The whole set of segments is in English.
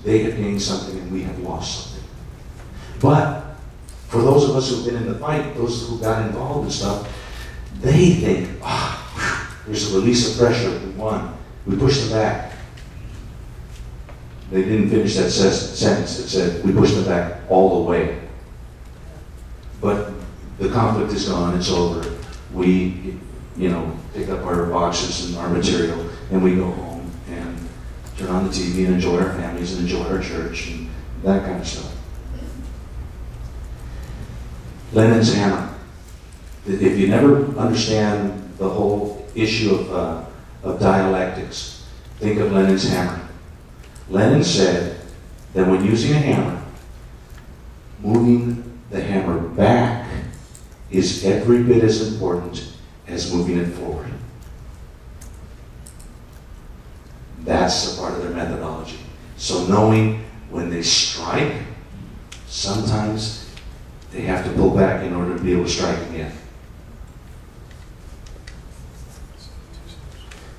they have gained something and we have lost something. But for those of us who've been in the fight, those who got involved in stuff, they think, there's a release of pressure, we won. We pushed them back. They didn't finish that sentence. It said, we pushed them back all the way. But the conflict is gone, it's over. We, pick up our boxes and our material, and we go home and turn on the TV and enjoy our families and enjoy our church and that kind of stuff. Lenin's hammer. If you never understand the whole issue of dialectics, think of Lenin's hammer. Lenin said that when using a hammer, moving the hammer back is every bit as important as moving it forward. That's a part of their methodology. So knowing when they strike, sometimes they have to pull back in order to be able to strike again.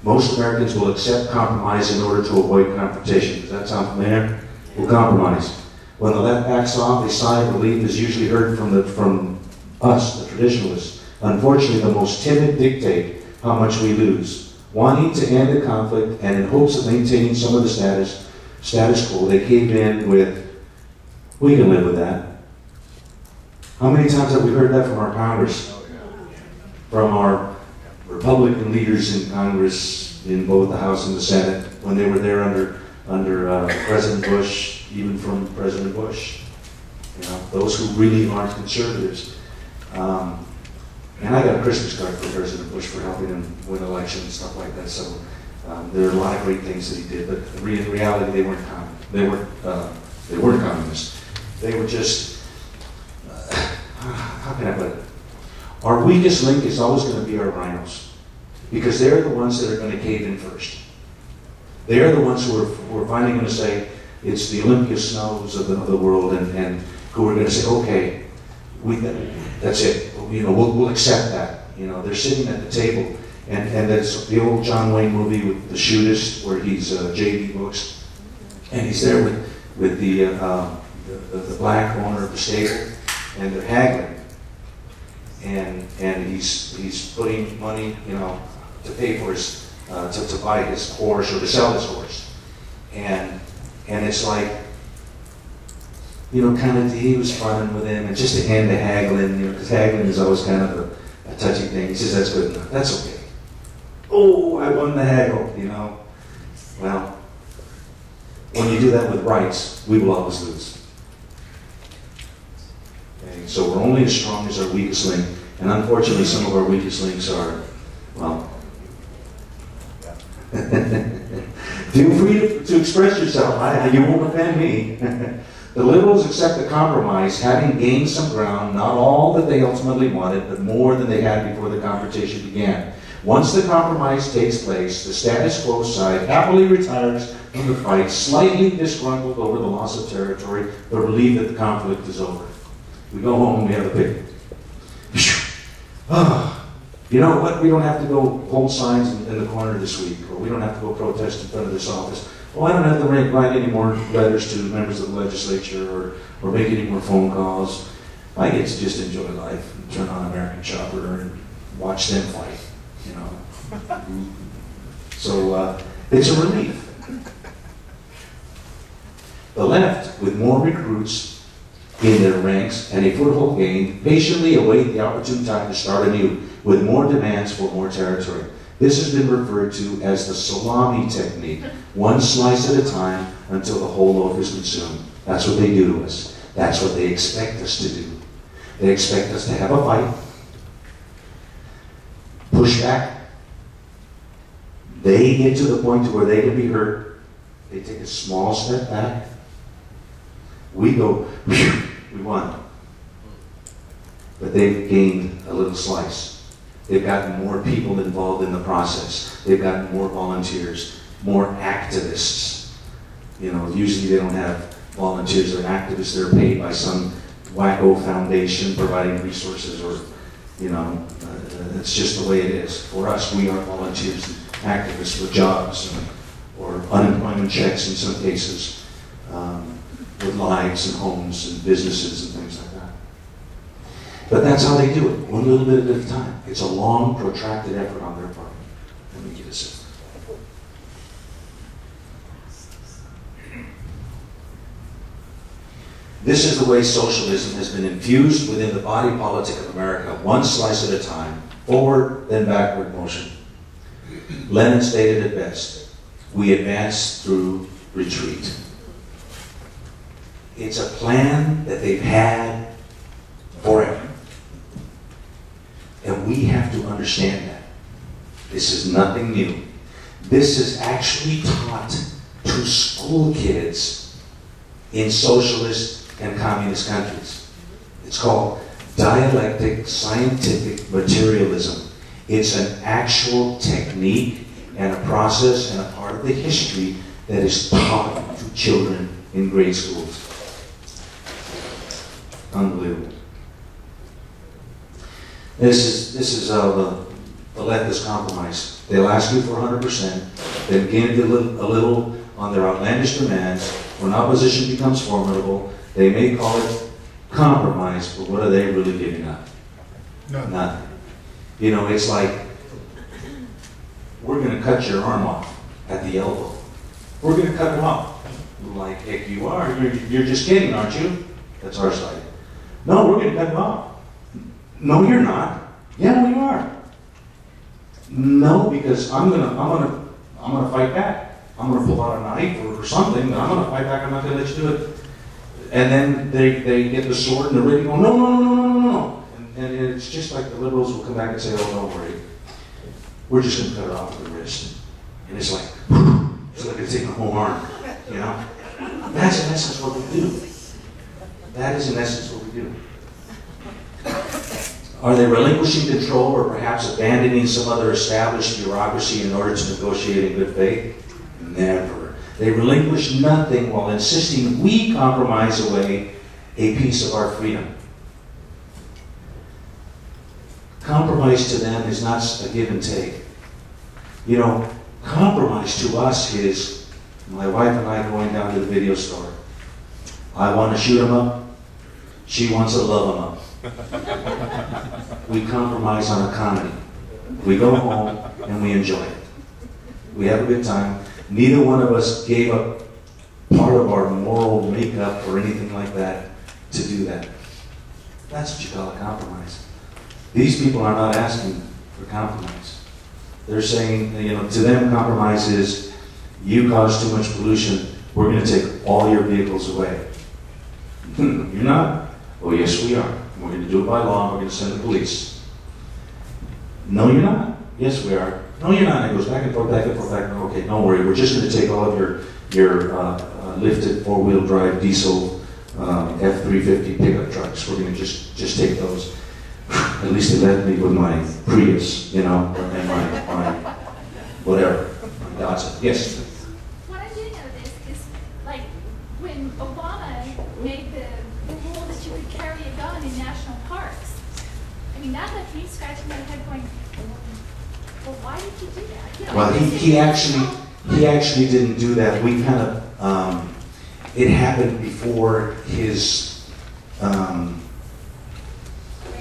Most Americans will accept compromise in order to avoid confrontation. Does that sound familiar? We'll compromise. When the left backs off, a sigh of relief is usually heard from us, the traditionalists. Unfortunately, the most timid dictate how much we lose. Wanting to end the conflict and in hopes of maintaining some of the status quo, they cave in with, we can live with that. How many times have we heard that from our Congress? From our Republican leaders in Congress, in both the House and the Senate, when they were there under President Bush, even from President Bush. Those who really aren't conservatives. And I got a Christmas card from President Bush for helping him win elections and stuff like that. So there are a lot of great things that he did, but in reality, they weren't communists. They were just, how can I put it? Our weakest link is always going to be our rhinos, because they're the ones that are going to cave in first. They're the ones who are finally going to say, it's the Olympia Snows of the world, and who are going to say, okay, that's it. We'll accept that. They're sitting at the table, and that's the old John Wayne movie with the shootist, where he's J.B. Brooks, and he's there with the black owner of the stable, and they're haggling, and he's putting money, to pay for his to buy his horse or to sell his horse, and it's like, kind of, he was fun with him, and just to end the haggling, because haggling is always kind of a touchy thing. He says, that's good enough, that's okay. Oh, I won the haggle, Well, when you do that with rights, we will always lose. Okay? So we're only as strong as our weakest link, and unfortunately some of our weakest links are, well, feel free to express yourself. You won't offend me. The liberals accept the compromise, having gained some ground, not all that they ultimately wanted, but more than they had before the confrontation began. Once the compromise takes place, the status quo side happily retires from the fight, slightly disgruntled over the loss of territory, but relieved that the conflict is over. We go home and we have a picnic. You know what? We don't have to go hold signs in the corner this week, or we don't have to go protest in front of this office. Oh, I don't have to write any more letters to members of the legislature or make any more phone calls. I get to just enjoy life and turn on American Chopper and watch them fight, So it's a relief. The left, with more recruits in their ranks and a foothold gained, patiently await the opportune time to start anew with more demands for more territory. This has been referred to as the salami technique, one slice at a time until the whole loaf is consumed. That's what they do to us. That's what they expect us to do. They expect us to have a fight, push back. They get to the point to where they can be hurt. They take a small step back. We go, we won. But they've gained a little slice. They've gotten more people involved in the process. They've gotten more volunteers, more activists. Usually they don't have volunteers or activists. They're paid by some wacko foundation providing resources, or, that's just the way it is. For us, we are volunteers and activists with jobs or unemployment checks in some cases. with lives and homes and businesses and things like that. But that's how they do it, one little bit at a time. It's a long, protracted effort on their part. Let me get a sip. This is the way socialism has been infused within the body politic of America, one slice at a time, forward, then backward motion. Lenin stated it best, we advance through retreat. It's a plan that they've had forever. And we have to understand that. This is nothing new. This is actually taught to school kids in socialist and communist countries. It's called dialectic scientific materialism. It's an actual technique and a process and a part of the history that is taught to children in grade schools. Unbelievable. This is the leftist compromise. They'll ask you for 100%, then give a little on their outlandish demands. When opposition becomes formidable, they may call it compromise, but what are they really giving up? Nothing. You know, it's like, we're going to cut your arm off at the elbow. We're going to cut it off. Like, heck you are. You're just kidding, aren't you? That's our side. No, we're going to cut it off. No, you're not. Yeah, we are. No, because I'm gonna fight back. I'm gonna pull out a knife or something. I'm gonna fight back. I'm not gonna let you do it. And then they get the sword and they're ready to go. No, no, no, no, no, no, no. And it's just like the liberals will come back and say, "Oh, don't worry. We're just gonna cut it off with the wrist." And it's like it's taking a whole arm. You know. That's in essence what we do. That is in essence what we do. Are they relinquishing control or perhaps abandoning some other established bureaucracy in order to negotiate in good faith? Never. They relinquish nothing while insisting we compromise away a piece of our freedom. Compromise to them is not a give and take. You know, compromise to us is my wife and I going down to the video store. I want to shoot him up. She wants to love him up. We compromise on a comedy. We go home and we enjoy it. We have a good time. Neither one of us gave up part of our moral makeup or anything like that to do that. That's what you call a compromise. These people are not asking for compromise. They're saying, you know, to them compromise is, you cause too much pollution, we're going to take all your vehicles away. You're not? Oh, yes, we are. We're going to do it by law, and we're going to send the police. No, you're not. Yes, we are. No, you're not. And it goes back and forth, back and forth, back and forth. Okay, don't worry. We're just going to take all of your lifted four-wheel drive diesel F-350 pickup trucks. We're going to just take those. At least they let me with my Prius, you know, and my whatever, my Datsun. Yes? What I do know this is, like, when Obama made the rule that you could carry a gun in national parks, I mean, that left me scratching my head going, well, why did you do that? You know, Well, he actually didn't do that. We kind of, it happened before his,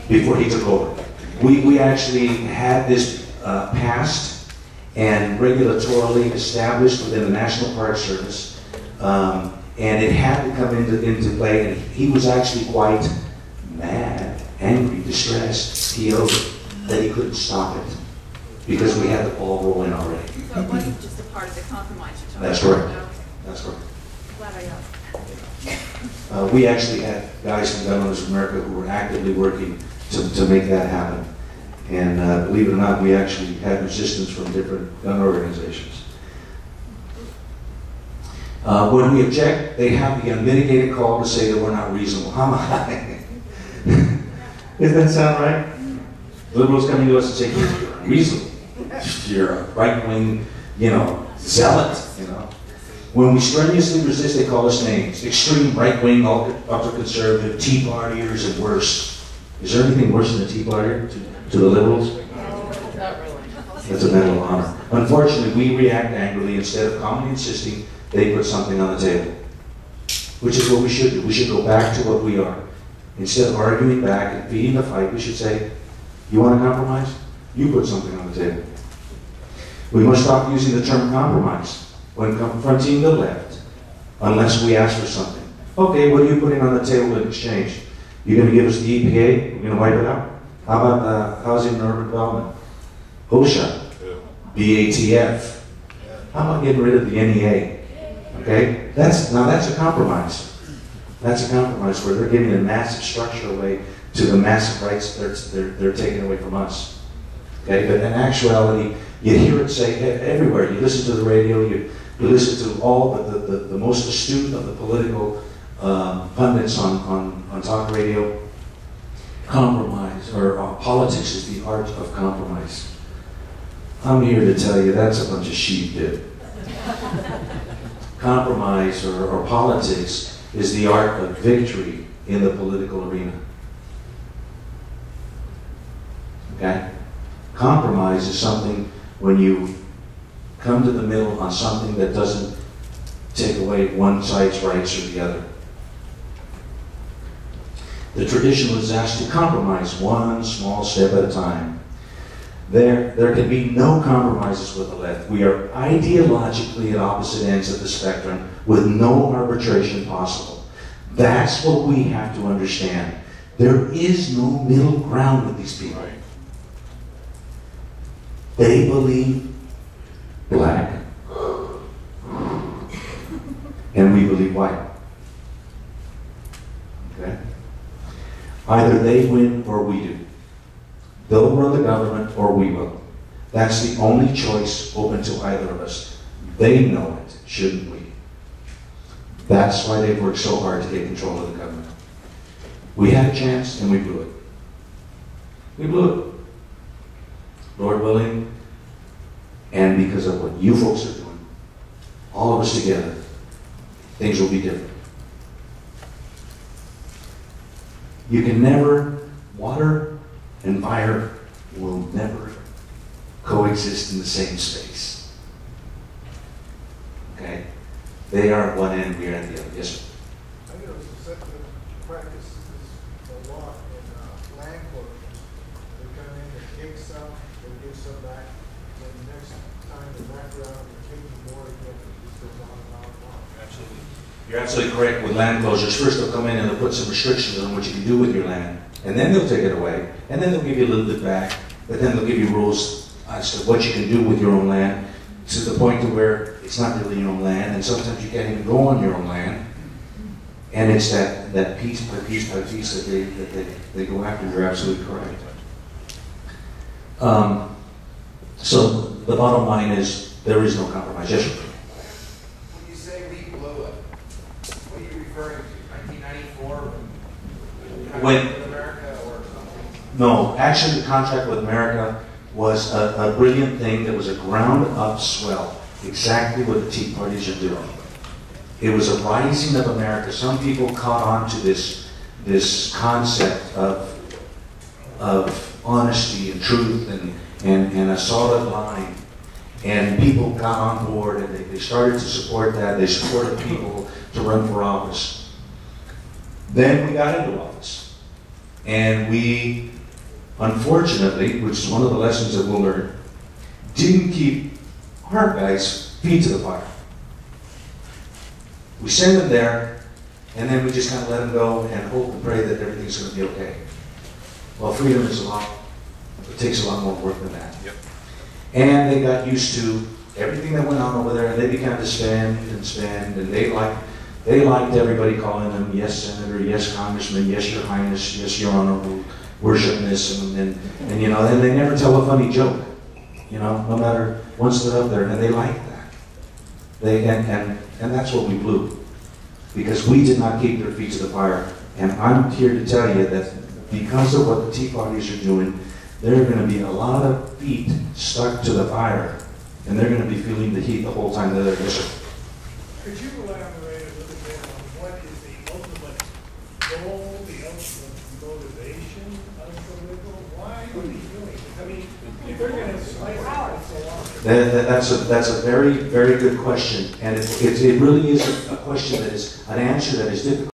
before he took over. We actually had this passed and regulatorily established within the National Park Service, and it had to come into play, and he was actually quite mad, angry, distressed, PO'd, that he couldn't stop it, because we had the ball rolling already. So it wasn't just a part of the compromise you're talking That's about? correct. Okay. That's correct. Glad I asked. We actually had guys from Gun Owners of America who were actively working to make that happen. And believe it or not, we actually had resistance from different gun organizations. When we object, they have the unmitigated call to say that we're not reasonable. How high? Does that sound right? Liberals coming to us and saying, you're unreasonable. You're a right-wing, you know, zealot, you know. When we strenuously resist, they call us names. Extreme right-wing, ultra-conservative, Tea Partiers, and worse. Is there anything worse than a Tea Partier to the liberals? Not really. That's a medal of honor. Unfortunately, we react angrily. Instead of calmly insisting, they put something on the table. which is what we should do. We should go back to what we are. Instead of arguing back and feeding the fight, we should say, you want to compromise? You put something on the table. We must stop using the term compromise when confronting the left, unless we ask for something. Okay, what are you putting on the table in exchange? You're going to give us the EPA? We're going to wipe it out? How about housing and urban development? OSHA, BATF. How about getting rid of the NEA? Okay, that's a compromise. That's a compromise where they're giving a massive structure away to the massive rights they're taking away from us. Okay, but in actuality, you hear it say everywhere. You listen to the radio, you listen to all the most astute of the political pundits on talk radio. Compromise, or politics is the art of compromise. I'm here to tell you that's a bunch of sheep dip. Compromise or politics is the art of victory in the political arena. Okay? Compromise is something when you come to the middle on something that doesn't take away one side's rights or the other. The traditional is asked to compromise one small step at a time. There can be no compromises with the left. We are ideologically at opposite ends of the spectrum with no arbitration possible. That's what we have to understand. There is no middle ground with these people. They believe black, and we believe white. Okay? Either they win or we do. They'll run the government or we will. That's the only choice open to either of us. They know it, shouldn't we? That's why they've worked so hard to get control of the government. We had a chance and we blew it. We blew it. Lord willing, and because of what you folks are doing, all of us together, things will be different. You can never, water and fire will never coexist in the same space. Okay? They are at one end, we are at the other. Yes, sir. I know such a practice is a lot in land closures. They come in, they take some, they give some back, and the next time they back around and take more again. It just goes on and on and on. Absolutely. You're absolutely correct with land closures. First they'll come in and they'll put some restrictions on what you can do with your land. And then they'll take it away. And then they'll give you a little bit back. But then they'll give you rules as to what you can do with your own land, to the point to where it's not really your own land. And sometimes you can't even go on your own land. And it's that piece by piece by piece that they go after. You're absolutely correct. So the bottom line is there is no compromise. Yes, sir. When you say we blew it, what are you referring to? 1994? When America or something? No, actually the contract with America was a brilliant thing that was a ground-up swell. Exactly what the Tea Parties are doing. It was a rising of America. Some people caught on to this concept of honesty and truth and a solid line. And people got on board and they started to support that. They supported people to run for office. Then we got into office. And we, unfortunately, which is one of the lessons that we'll learn, didn't keep our guys' feet to the fire. We send them there, and then we just kind of let them go and hope and pray that everything's going to be okay. Well, freedom is it takes a lot more work than that. Yep. And they got used to everything that went on over there, and they began to spend, and they liked everybody calling them, yes, Senator, yes, Congressman, yes, Your Highness, yes, Your Honorable Worshipness, and you know, and they never tell a funny joke, you know, no matter once they're up there, and they like that. And that's what we blew, because we did not keep their feet to the fire. And I'm here to tell you that because of what the Tea Parties are doing, there are going to be a lot of feet stuck to the fire, and they're going to be feeling the heat the whole time they're there. Yes, sir. Could you elaborate a little bit on what is the ultimate goal, the ultimate motivation of the liberal? Why are they doing it? I mean, if they're going to slice it, it's a long That's a very, very good question, and it really is a question that is, an answer that is difficult.